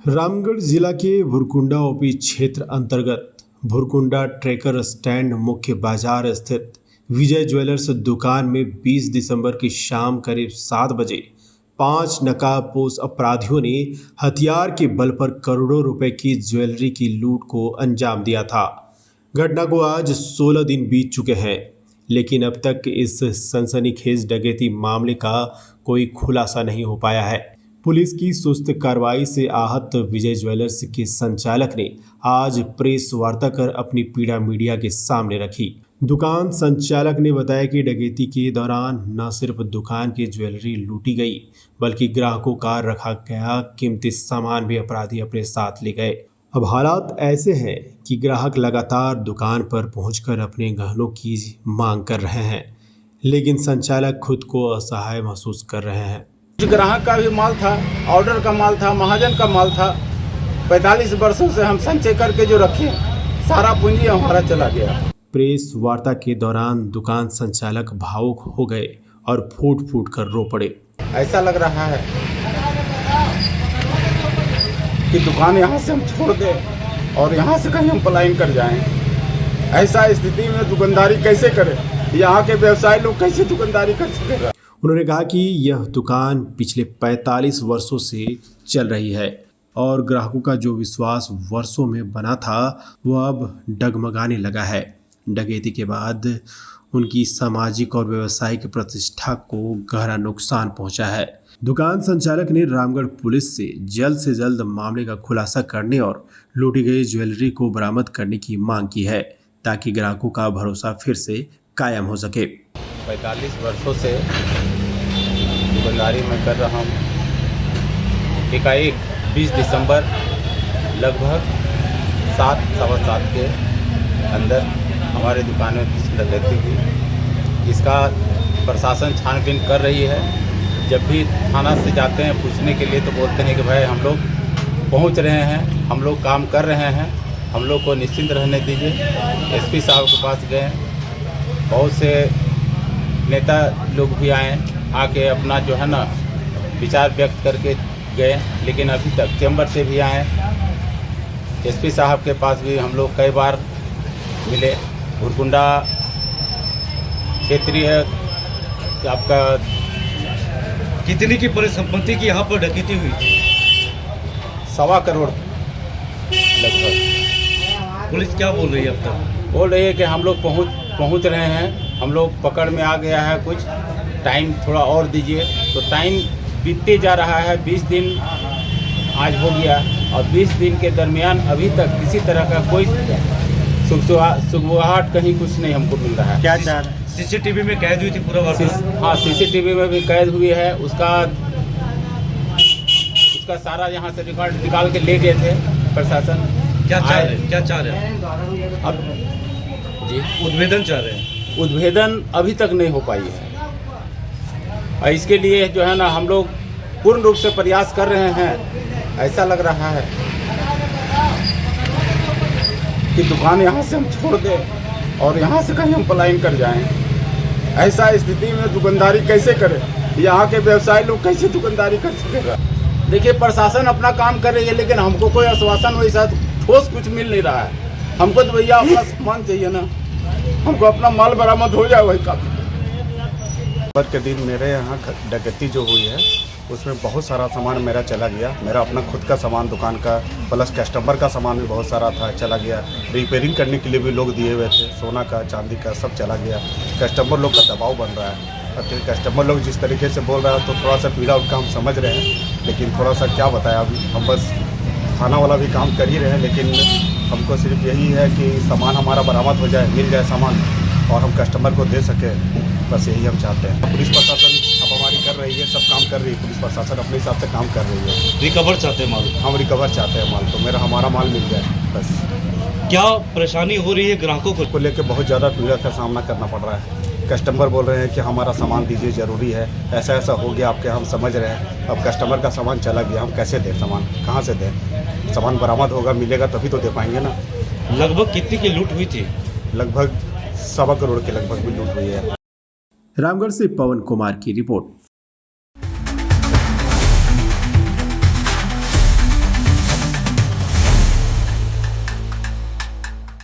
रामगढ़ जिला के भुरकुंडा ओपी क्षेत्र अंतर्गत भुरकुंडा ट्रैकर स्टैंड मुख्य बाजार स्थित विजय ज्वेलर्स दुकान में 20 दिसंबर की शाम करीब 7 बजे 5 नकाबपोश अपराधियों ने हथियार के बल पर करोड़ों रुपए की ज्वेलरी की लूट को अंजाम दिया था। घटना को आज 16 दिन बीत चुके हैं, लेकिन अब तक इस सनसनीखेज डकैती मामले का कोई खुलासा नहीं हो पाया है। पुलिस की सुस्त कार्रवाई से आहत विजय ज्वेलर्स के संचालक ने आज प्रेस वार्ता कर अपनी पीड़ा मीडिया के सामने रखी। दुकान संचालक ने बताया कि डकैती के दौरान न सिर्फ दुकान की ज्वेलरी लूटी गई, बल्कि ग्राहकों का रखा गया कीमती सामान भी अपराधी अपने साथ ले गए। अब हालात ऐसे हैं कि ग्राहक लगातार दुकान पर पहुंचकर अपने गहनों की मांग कर रहे हैं, लेकिन संचालक खुद को असहाय महसूस कर रहे हैं। ग्राहक का भी माल था, ऑर्डर का माल था, महाजन का माल था। 45 वर्षों से हम संचय करके जो रखे, सारा पूंजी हमारा चला गया। प्रेस वार्ता के दौरान दुकान संचालक भावुक हो गए और फूट फूट कर रो पड़े। ऐसा लग रहा है कि दुकान यहाँ से हम छोड़ दें और यहाँ से कहीं हम पलायन कर जाएं। ऐसा स्थिति में दुकानदारी कैसे करें? यहाँ के व्यवसायी लोग कैसे दुकानदारी कर सकेगा? उन्होंने कहा कि यह दुकान पिछले 45 वर्षों से चल रही है और ग्राहकों का जो विश्वास वर्षों में बना था वह अब डगमगाने लगा है। डकैती के बाद उनकी सामाजिक और व्यावसायिक प्रतिष्ठा को गहरा नुकसान पहुंचा है। दुकान संचालक ने रामगढ़ पुलिस से जल्द मामले का खुलासा करने और लूटी गई ज्वेलरी को बरामद करने की मांग की है, ताकि ग्राहकों का भरोसा फिर से कायम हो सके। 45 वर्षों से दुकानदारी में कर रहा हूँ। एकाएक 20 दिसंबर लगभग 7-7:15 के अंदर हमारे दुकान में कुछ डकैती हुई। इसका प्रशासन छानबीन कर रही है। जब भी थाना से जाते हैं पूछने के लिए तो बोलते हैं कि भाई हम लोग पहुंच रहे हैं, हम लोग काम कर रहे हैं, हम लोग को निश्चिंत रहने दीजिए। एसपी साहब के पास गए, बहुत से नेता लोग भी आके अपना जो है ना विचार व्यक्त करके गए, लेकिन अभी तक चैम्बर से भी आए, एसपी साहब के पास भी हम लोग कई बार मिले। भुरकुंडा क्षेत्रीय आपका कितनी की परिसंपत्ति की यहाँ पर डकैती हुई? 1.25 करोड़ लगभग। पुलिस क्या बोल रही है अब तक? बोल रही है कि हम लोग पहुँच रहे हैं, हम लोग पकड़ में आ गया है, कुछ टाइम थोड़ा और दीजिए। तो टाइम बीतते जा रहा है। 20 दिन आज हो गया और 20 दिन के दरमियान अभी तक किसी तरह का कोई सुगबुगाहट कहीं कुछ नहीं हमको मिल रहा है। क्या चाह रहे हैं? सीसीटीवी में कैद हुई थी पूरा वारदात? हाँ, सीसीटीवी में भी कैद हुई है। उसका सारा यहाँ से रिकॉर्ड निकाल के ले गए थे प्रशासन। क्या चाह रहे हैं? अब जी उद्भेदन चाह रहे हैं। उद्भेदन अभी तक नहीं हो पाई है और इसके लिए जो है ना हम लोग पूर्ण रूप से प्रयास कर रहे हैं। ऐसा लग रहा है कि दुकान यहाँ से हम छोड़ दें और यहाँ से कहीं हम पलायन कर जाएं। ऐसा स्थिति में दुकानदारी कैसे करें? यहाँ के व्यवसायी लोग कैसे दुकानदारी कर सकेगा? देखिए, प्रशासन अपना काम कर रही है, लेकिन हमको कोई आश्वासन वैसा ठोस कुछ मिल नहीं रहा है। हमको तो भैया अपना सामान चाहिए ना, हमको अपना माल बरामद हो जाए वही काफी। के दिन मेरे यहाँ डकैती जो हुई है उसमें बहुत सारा सामान मेरा चला गया। मेरा अपना खुद का सामान दुकान का प्लस कस्टमर का सामान भी बहुत सारा था, चला गया। रिपेयरिंग करने के लिए भी लोग दिए हुए थे, सोना का चांदी का सब चला गया। कस्टमर लोग का दबाव बन रहा है और फिर कस्टमर लोग जिस तरीके से बोल रहा है तो थोड़ा सा पीड़ा उनका हम समझ रहे हैं, लेकिन थोड़ा सा क्या बताया अभी हम बस थाना वाला भी काम कर ही रहे हैं, लेकिन हमको सिर्फ यही है कि सामान हमारा बरामद हो जाए, मिल जाए सामान और हम कस्टमर को दे सकें। बस यही हम चाहते हैं। पुलिस प्रशासन अब हमारी कर रही है, सब काम कर रही है। पुलिस प्रशासन अपने हिसाब से काम कर रही है। रिकवर चाहते हैं माल? हम रिकवर चाहते हैं माल, तो हमारा माल मिल जाए बस। क्या परेशानी हो रही है ग्राहकों को लेकर? बहुत ज़्यादा पीड़ा का सामना करना पड़ रहा है। कस्टमर बोल रहे हैं कि हमारा सामान दीजिए, ज़रूरी है, ऐसा ऐसा हो गया आपके, हम समझ रहे हैं। अब कस्टमर का सामान चला गया, हम कैसे दें सामान, कहाँ से दें? सामान बरामद होगा, मिलेगा तभी तो दे पाएंगे ना। लगभग कितनी की लूट हुई थी? लगभग 1.25 करोड़ के लगभग भी लूट हुई है। रामगढ़ से पवन कुमार की रिपोर्ट।